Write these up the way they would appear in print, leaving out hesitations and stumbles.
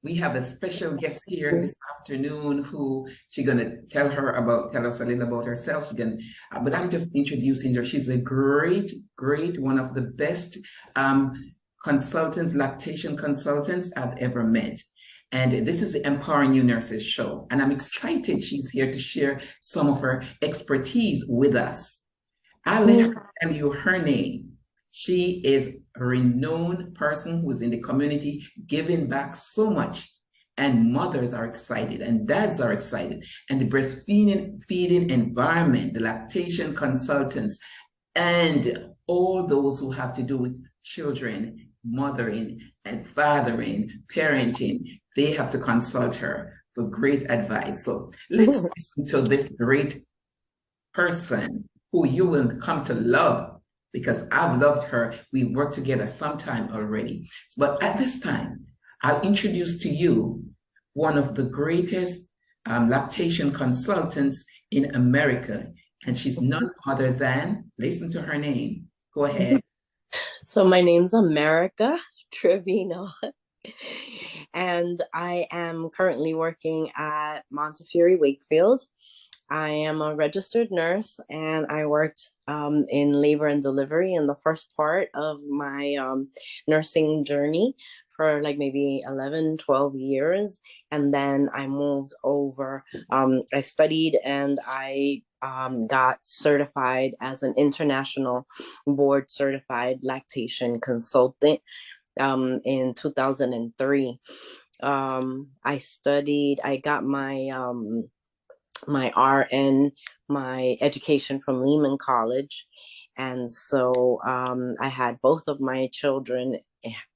We have a special guest here this afternoon who she's going to tell us a little about herself. But I'm just introducing her. She's a great, one of the best lactation consultants I've ever met. And this is the Empowering New Nurses show. And I'm excited she's here to share some of her expertise with us. I'll let her tell you her name. She is a renowned person who's in the community giving back so much. And mothers are excited and dads are excited. And the breastfeeding environment, the lactation consultants, and all those who have to do with children, mothering and fathering, parenting, they have to consult her for great advice. So let's listen to this great person who you will come to love, because I've loved her. We worked together sometime already. But at this time, I'll introduce to you one of the greatest lactation consultants in America. And she's none other than, listen to her name. Go ahead. So my name's America Trevino. And I am currently working at Montefiore Wakefield. I am a registered nurse, and I worked in labor and delivery in the first part of my nursing journey for like maybe 11, 12 years. And then I moved over. I studied and I got certified as an international board certified lactation consultant in 2003. I got my RN, my education from Lehman College. And so I had both of my children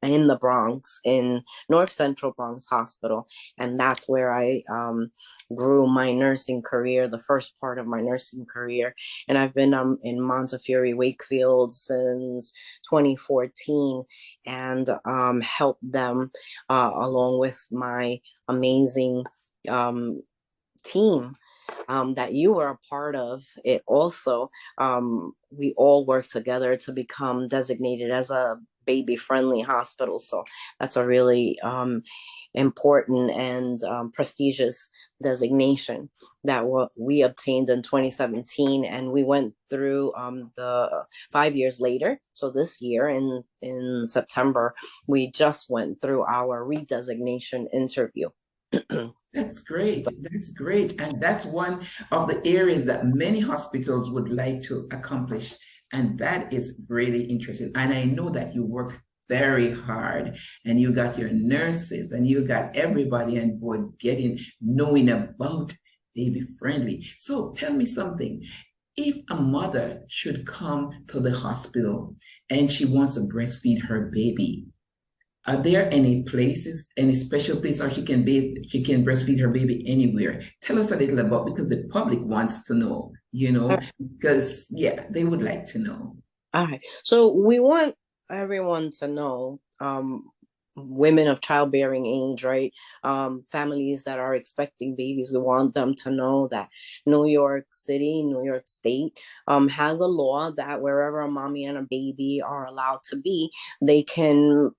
in the Bronx, in North Central Bronx Hospital. And that's where I grew my nursing career, the first part of my nursing career. And I've been in Montefiore Wakefield since 2014 and helped them along with my amazing team that you were a part of it also. We all work together to become designated as a baby-friendly hospital. So that's a really important and prestigious designation that we obtained in 2017. And we went through the 5 years later. So this year in September, we just went through our redesignation interview. That's great. That's great. And that's one of the areas that many hospitals would like to accomplish. And that is really interesting. And I know that you worked very hard and you got your nurses and you got everybody on board knowing about baby friendly. So tell me something. If a mother should come to the hospital and she wants to breastfeed her baby, are there any places, any special place, or she can breastfeed her baby anywhere? Tell us a little about, because the public wants to know, because they would like to know. All right. So we want everyone to know, women of childbearing age, right? Families that are expecting babies, we want them to know that New York City, New York State has a law that wherever a mommy and a baby are allowed to be, they can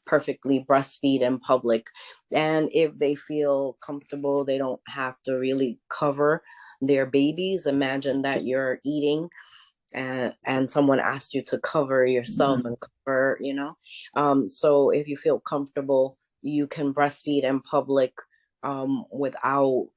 perfectly breastfeed in public. And if they feel comfortable, they don't have to really cover their babies. Imagine that you're eating and someone asked you to cover yourself and cover, so if you feel comfortable, you can breastfeed in public without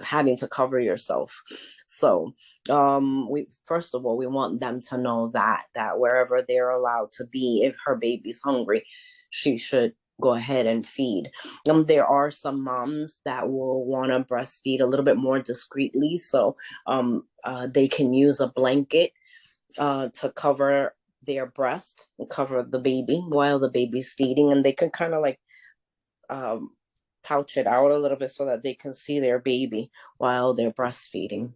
having to cover yourself. So we first of all, we want them to know that wherever they're allowed to be, if her baby's hungry, she should go ahead and feed. There are some moms that will want to breastfeed a little bit more discreetly, so they can use a blanket to cover their breast and cover the baby while the baby's feeding, and they can kind of like pouch it out a little bit so that they can see their baby while they're breastfeeding.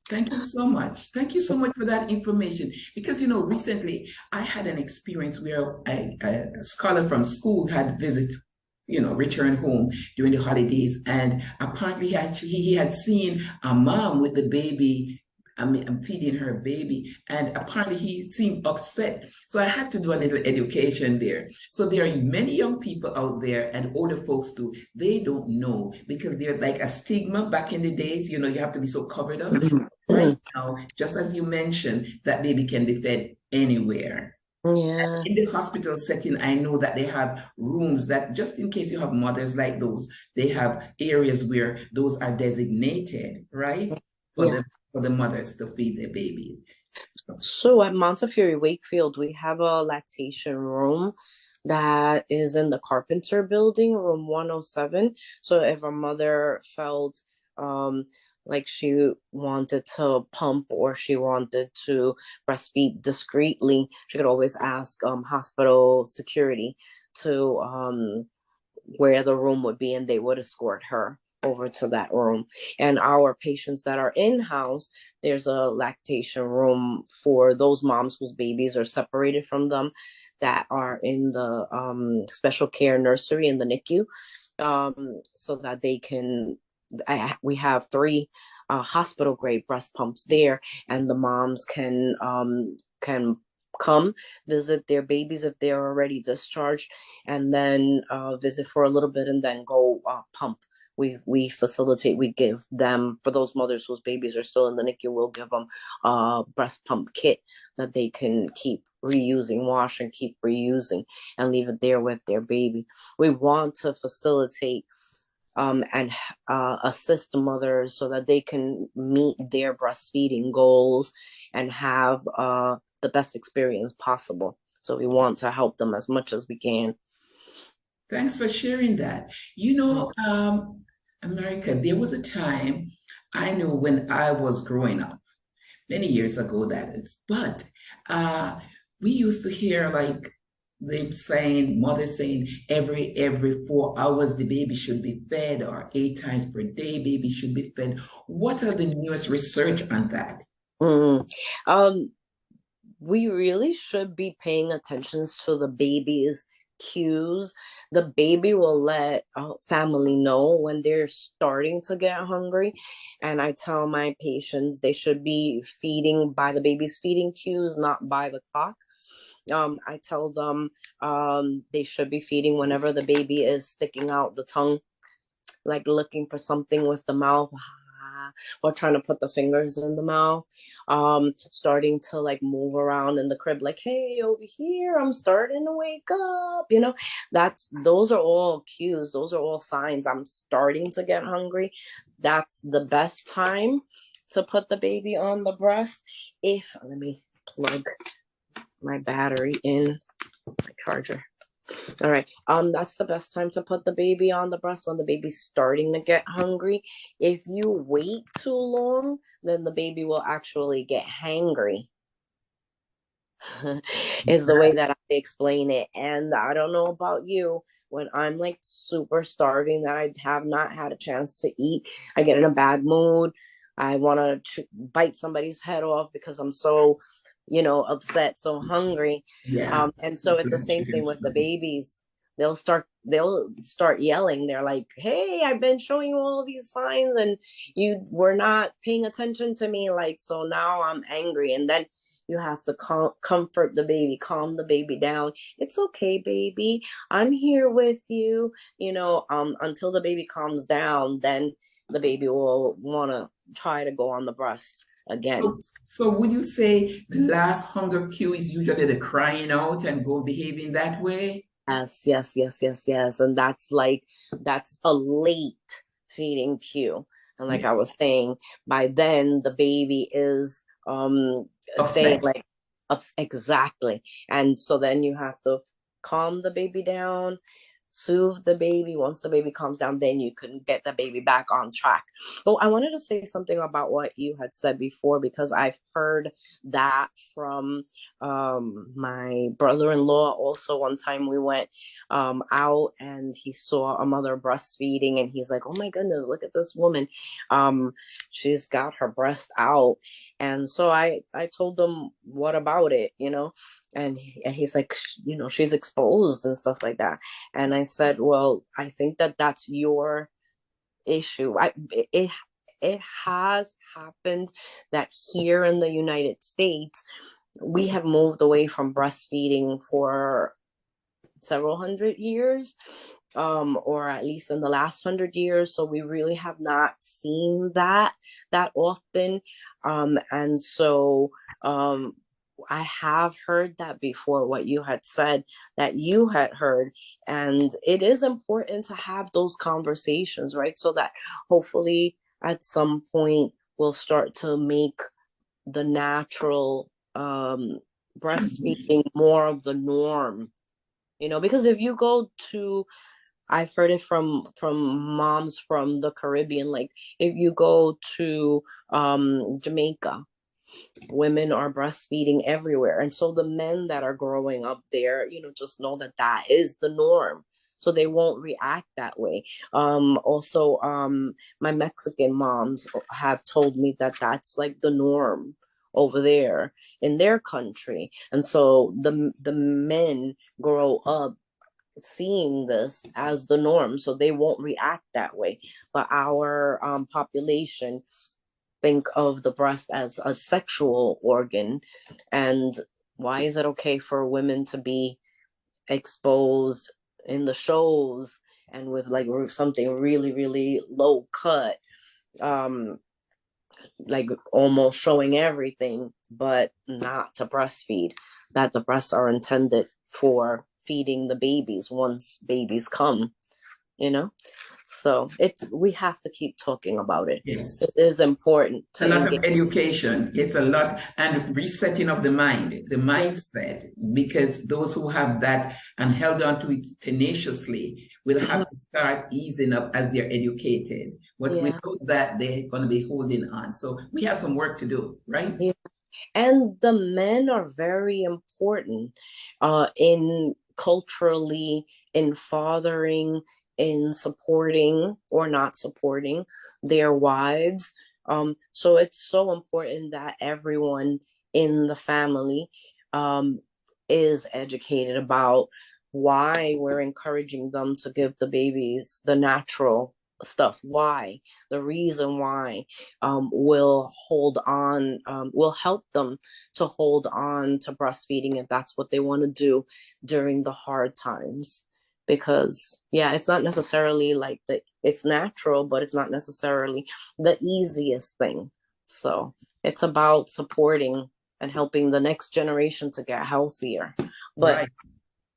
Thank you so much. Thank you so much for that information. Because, recently I had an experience where a scholar from school had returned home during the holidays. And apparently he had seen a mom with the baby I'm feeding her baby. And apparently he seemed upset. So I had to do a little education there. So there are many young people out there and older folks too. They don't know because they're like a stigma back in the days, you have to be so covered up. Right now, just as you mentioned, that baby can be fed anywhere. Yeah. In the hospital setting, I know that they have rooms that just in case you have mothers like those, they have areas where those are designated, right? For Yeah. the mothers to feed their baby. So at Montefiore Wakefield, we have a lactation room that is in the Carpenter building, room 107. So if a mother felt um like she wanted to pump or she wanted to breastfeed discreetly, she could always ask hospital security to where the room would be, and they would escort her over to that room. And our patients that are in-house, there's a lactation room for those moms whose babies are separated from them that are in the special care nursery in the NICU, so that they can, we have 3 hospital grade breast pumps there, and the moms can come visit their babies if they're already discharged, and then visit for a little bit and then go pump. We facilitate, we give them, for those mothers whose babies are still in the NICU, we'll give them a breast pump kit that they can keep reusing, wash and keep reusing, and leave it there with their baby. We want to facilitate and assist mothers so that they can meet their breastfeeding goals and have the best experience possible. So we want to help them as much as we can. Thanks for sharing that. America, there was a time I know when I was growing up, many years ago that is, but we used to hear like them saying, mothers saying every 4 hours the baby should be fed, or 8 times per day baby should be fed. What are the newest research on that? Mm. Um, we really should be paying attention to the baby's cues. The baby will let family know when they're starting to get hungry. And I tell my patients they should be feeding by the baby's feeding cues, not by the clock. I tell them they should be feeding whenever the baby is sticking out the tongue, like looking for something with the mouth, or trying to put the fingers in the mouth, starting to like move around in the crib, like, hey, over here, I'm starting to wake up, those are all cues, those are all signs I'm starting to get hungry. That's the best time to put the baby on the breast. Let me plug my battery in my charger. All right. That's the best time to put the baby on the breast, when the baby's starting to get hungry. If you wait too long, then the baby will actually get hangry. Is the way that I explain it. And I don't know about you, when I'm like super starving that I have not had a chance to eat, I get in a bad mood. I want to bite somebody's head off because I'm so upset, so hungry. Yeah. And so it's the same thing with the babies. They'll start yelling. They're like, hey, I've been showing you all these signs and you were not paying attention to me. Like, so now I'm angry. And then you have to comfort the baby, calm the baby down. It's okay, baby. I'm here with you. Until the baby calms down, then the baby will want to try to go on the breast again. So would you say the last hunger cue is usually the crying out and go behaving that way? Yes. And that's a late feeding cue. And like I was saying, by then the baby is saying like exactly. And so then you have to calm the baby down, soothe the baby. Once the baby calms down, then you can get the baby back on track. But I wanted to say something about what you had said before, because I've heard that from my brother-in-law also. One time we went out and he saw a mother breastfeeding, and he's like, oh my goodness, look at this woman. She's got her breast out. And so I told him, what about it, and he's like, she's exposed and stuff like that. And I said, well, I think that that's your issue. it has happened that here in the United States, we have moved away from breastfeeding for several hundred years, or at least in the last 100 years. So we really have not seen that often. And so I have heard that before, what you had said that you had heard. And it is important to have those conversations, right? So that hopefully at some point we'll start to make the natural breastfeeding more of the norm. Because if you go to, I've heard it from moms from the Caribbean, like if you go to Jamaica, women are breastfeeding everywhere. And so the men that are growing up there, just know that that is the norm. So they won't react that way. Also, my Mexican moms have told me that that's like the norm over there in their country. And so the men grow up seeing this as the norm, so they won't react that way. But our population think of the breast as a sexual organ. And why is it okay for women to be exposed in the shows and with like something really, really low cut, like almost showing everything, but not to breastfeed? That the breasts are intended for feeding the babies once babies come, so we have to keep talking about it. Yes. It is important to A lot engage. of education. It's a lot, and resetting of the mind, the mindset, because those who have that and held on to it tenaciously will have to start easing up as they're educated. Without that, they're going to be holding on. So we have some work to do, right? Yeah. And the men are very important in culturally, in fathering, in supporting or not supporting their wives. So it's so important that everyone in the family is educated about why we're encouraging them to give the babies the natural stuff, why, the reason why, will help them to hold on to breastfeeding if that's what they want to do during the hard times. Because it's not necessarily like it's natural, but it's not necessarily the easiest thing. So it's about supporting and helping the next generation to get healthier. But right.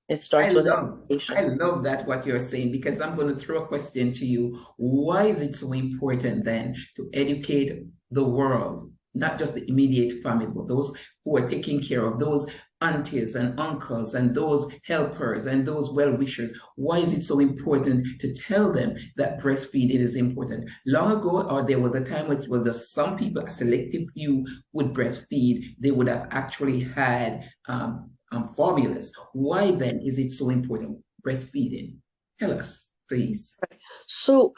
It starts with education. I love that what you're saying, because I'm going to throw a question to you. Why is it so important then to educate the world, not just the immediate family, but those who are taking care of those aunties and uncles and those helpers and those well-wishers? Why is it so important to tell them that breastfeeding is important? Long ago, or there was a time when it was just some people, a selective few, would breastfeed. They would have actually had formulas. Why then is it so important, breastfeeding? Tell us, please. So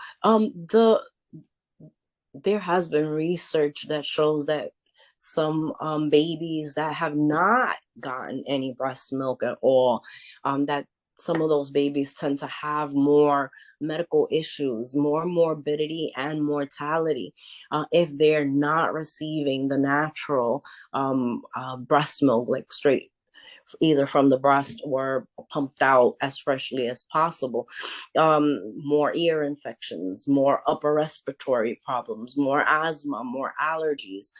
there has been research that shows that some babies that have not gotten any breast milk at all, that some of those babies tend to have more medical issues, more morbidity and mortality, if they're not receiving the natural breast milk, like straight either from the breast or pumped out as freshly as possible. More ear infections, more upper respiratory problems, more asthma, more allergies,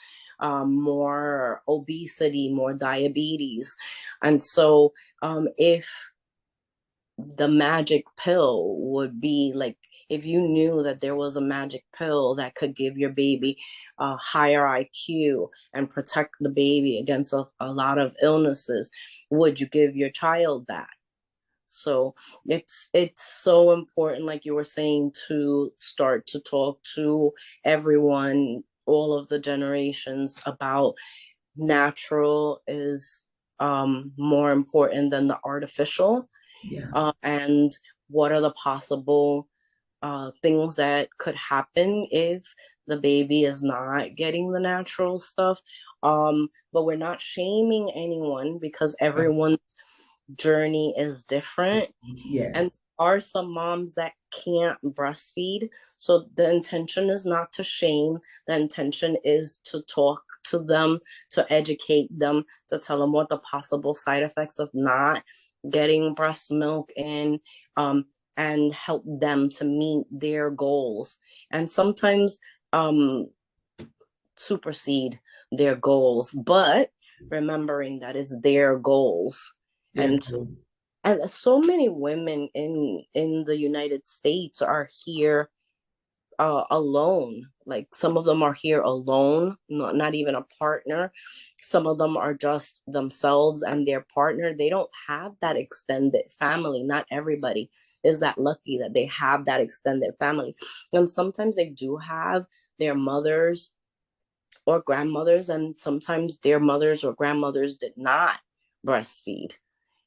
more obesity, more diabetes. And so if the magic pill would be like, if you knew that there was a magic pill that could give your baby a higher IQ and protect the baby against a lot of illnesses, would you give your child that? So it's so important, like you were saying, to start to talk to everyone, all of the generations, about natural is more important than the artificial. And what are the possible things that could happen if the baby is not getting the natural stuff. But we're not shaming anyone, because everyone's journey is different. And Yes. there are some moms that can't breastfeed. So the intention is not to shame. The intention is to talk to them, to educate them, to tell them what the possible side effects of not getting breast milk in, and help them to meet their goals. And sometimes supersede their goals, but remembering that it's their goals. There. And so many women in the United States are here alone. Like some of them are here alone, not even a partner. Some of them are just themselves and their partner. They don't have that extended family. Not everybody is that lucky that they have that extended family. And sometimes they do have their mothers or grandmothers, and sometimes their mothers or grandmothers did not breastfeed.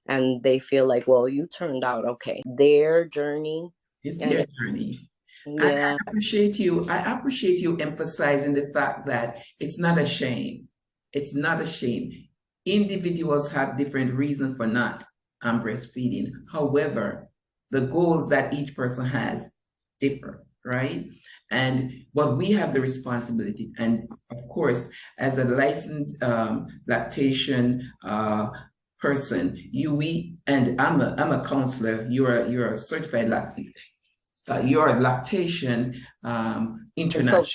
And they feel like, well, you turned out okay. Their journey. It's And their journey. And yeah. I appreciate you emphasizing the fact that it's not a shame. It's not a shame. Individuals have different reasons for not breastfeeding. However, the goals that each person has differ, right? And but we have the responsibility, and of course, as a licensed lactation person, and I'm a counselor. You're a certified your lactation international,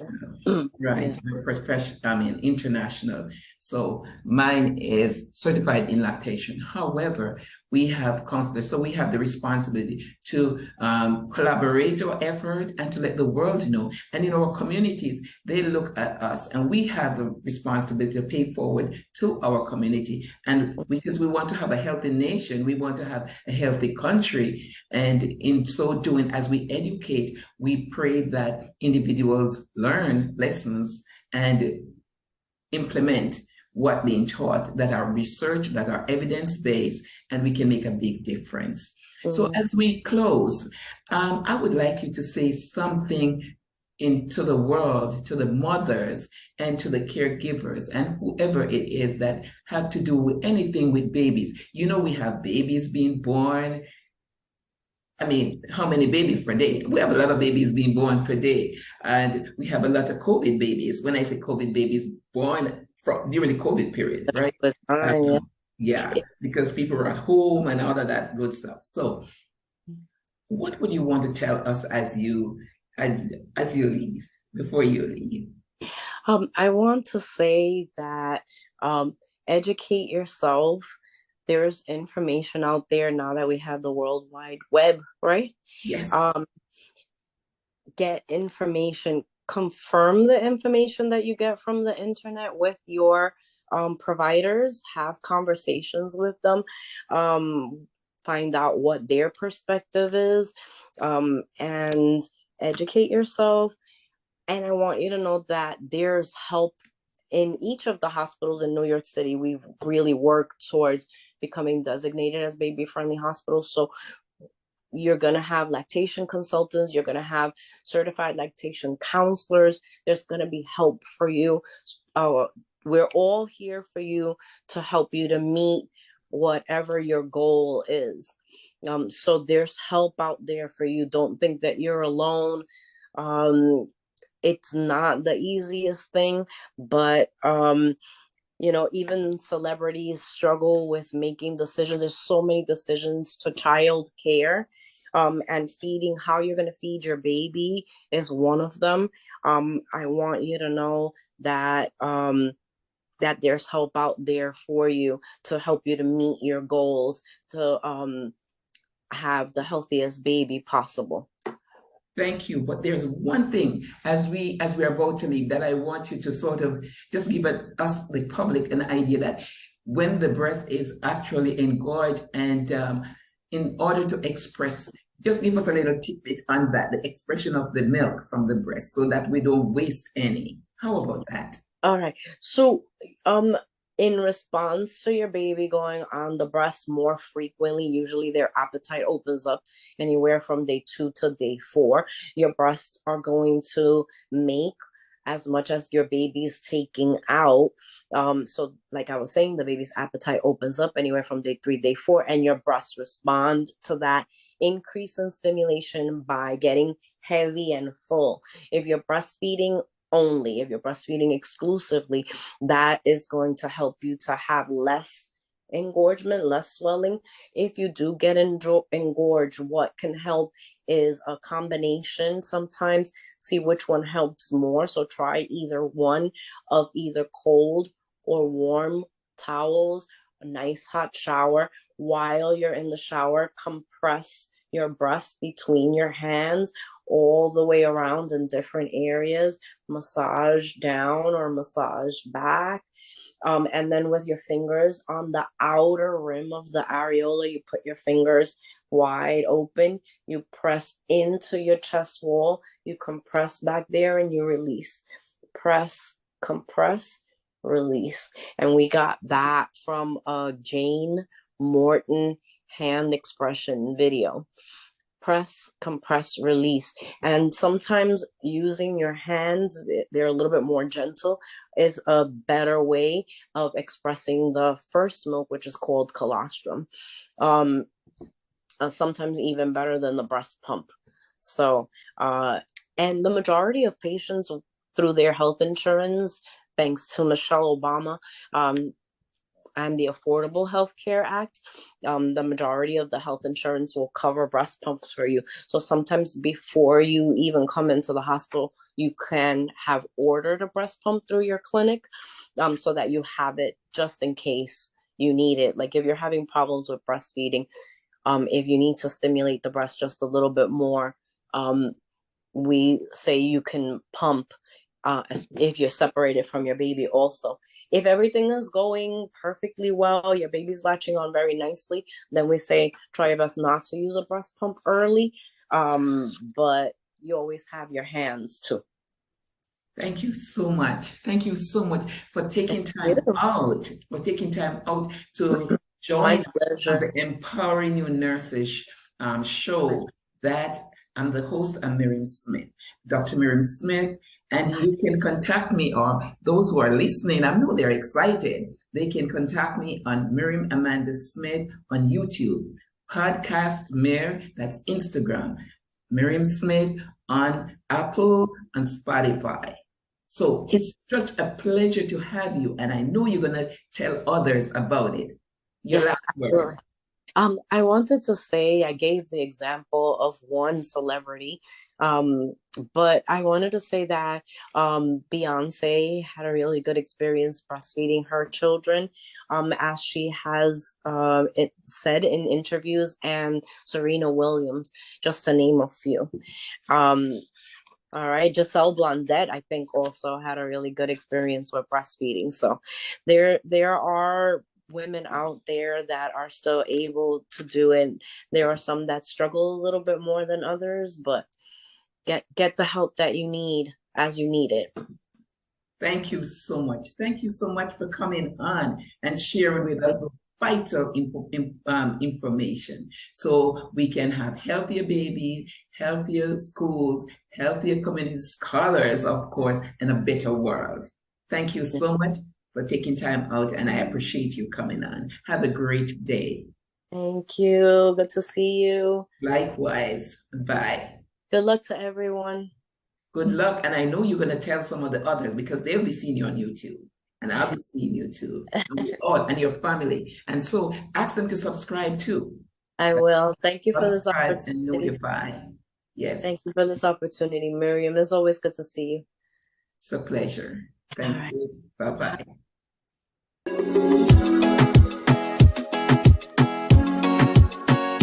right? Yeah. Your profession, I mean international. So mine is certified in lactation. However, we have counselors, so we have the responsibility to collaborate our effort and to let the world know. And in our communities, they look at us, and we have the responsibility to pay forward to our community. And because we want to have a healthy nation, we want to have a healthy country, and in so doing, as we educate, we pray that individuals learn lessons and implement what being taught, that are research, that are evidence-based, and we can make a big difference. So as we close, I would like you to say something into the world, to the mothers and to the caregivers and whoever it is that have to do with anything with babies. You know, we have babies being born. I mean, how many babies per day? We have a lot of babies being born per day. And we have a lot of COVID babies. When I say COVID babies, born during the COVID period, right? But Yeah, because people were at home and all of that good stuff. So what would you want to tell us as you leave, before you leave? I want to say that educate yourself. There's information out there now that we have the World Wide Web, right? Yes. Get information, confirm the information that you get from the internet with your providers, have conversations with them, find out what their perspective is, and educate yourself. And I want you to know that there's help in each of the hospitals in New York City. We've really worked towards becoming designated as baby-friendly hospitals. So you're going to have lactation consultants. You're going to have certified lactation counselors. There's going to be help for you. We're all here for you to help you to meet whatever your goal is. So there's help out there for you. Don't think that you're alone. It's not the easiest thing, but even celebrities struggle with making decisions. There's so many decisions to child care, and feeding, how you're going to feed your baby is one of them. I want you to know that that there's help out there for you to help you to meet your goals, to have the healthiest baby possible. Thank you. But there's one thing as we're about to leave that I want you to sort of just give us, the public, an idea that when the breast is actually engorged, and in order to express, just give us a little tidbit on that, the expression of the milk from the breast, so that we don't waste any. How about that? All right. So, in response to your baby going on the breast more frequently, usually their appetite opens up anywhere from day 2 to day 4. Your breasts are going to make as much as your baby's taking out. So like I was saying, the baby's appetite opens up anywhere from day 3, day 4, and your breasts respond to that increase in stimulation by getting heavy and full. If you're breastfeeding only, if you're breastfeeding exclusively, that is going to help you to have less engorgement, less swelling. If you do get engorged, what can help is a combination. Sometimes see which one helps more. So try either one of either cold or warm towels, a nice hot shower. While you're in the shower, compress your breast between your hands all the way around in different areas, massage down or massage back. And then with your fingers on the outer rim of the areola, you put your fingers wide open, you press into your chest wall, you compress back there, and you release. Press, compress, release. And we got that from a Jane Morton hand expression video. Press, compress, release. And sometimes using your hands, they're a little bit more gentle, is a better way of expressing the first milk, which is called colostrum. Sometimes even better than the breast pump. So, and the majority of patients through their health insurance, thanks to Michelle Obama, and the Affordable Health Care Act, the majority of the health insurance will cover breast pumps for you. So sometimes before you even come into the hospital, you can have ordered a breast pump through your clinic, so that you have it just in case you need it. Like if you're having problems with breastfeeding, if you need to stimulate the breast just a little bit more, we say you can pump if you're separated from your baby also. If everything is going perfectly well, your baby's latching on very nicely, then we say try your best not to use a breast pump early, but you always have your hands too. Thank you so much. Thank you so much for taking time out, to join us on the Empowering You Nurses show. That I'm the host, I'm Miriam Smith, Dr. Miriam Smith. And you can contact me, or those who are listening, I know they're excited. They can contact me on Miriam Amanda Smith on YouTube, Podcast Mir, that's Instagram, Miriam Smith on Apple and Spotify. So it's such a pleasure to have you, and I know you're going to tell others about it. Your last word. I wanted to say, I gave the example of one celebrity, but I wanted to say that Beyonce had a really good experience breastfeeding her children, as she has it said in interviews, and Serena Williams, just to name a few. All right, Giselle Blondet, I think, also had a really good experience with breastfeeding. So there are women out there that are still able to do it. There are some that struggle a little bit more than others, but get the help that you need as you need it. Thank you so much. Thank you so much for coming on and sharing with us the vital information, so we can have healthier babies, healthier schools, healthier community, scholars, of course, and a better world. Thank you so much for taking time out, and I appreciate you coming on. Have a great day. Thank you. Good to see you. Likewise. Bye. Good luck to everyone. Good luck. And I know you're going to tell some of the others, because they'll be seeing you on YouTube, and I'll be seeing you too, and your family. And so ask them to subscribe too. I will. Thank you for this opportunity. And notify. Yes. Thank you for this opportunity, Miriam. It's always good to see you. It's a pleasure. Thank you. Bye-bye.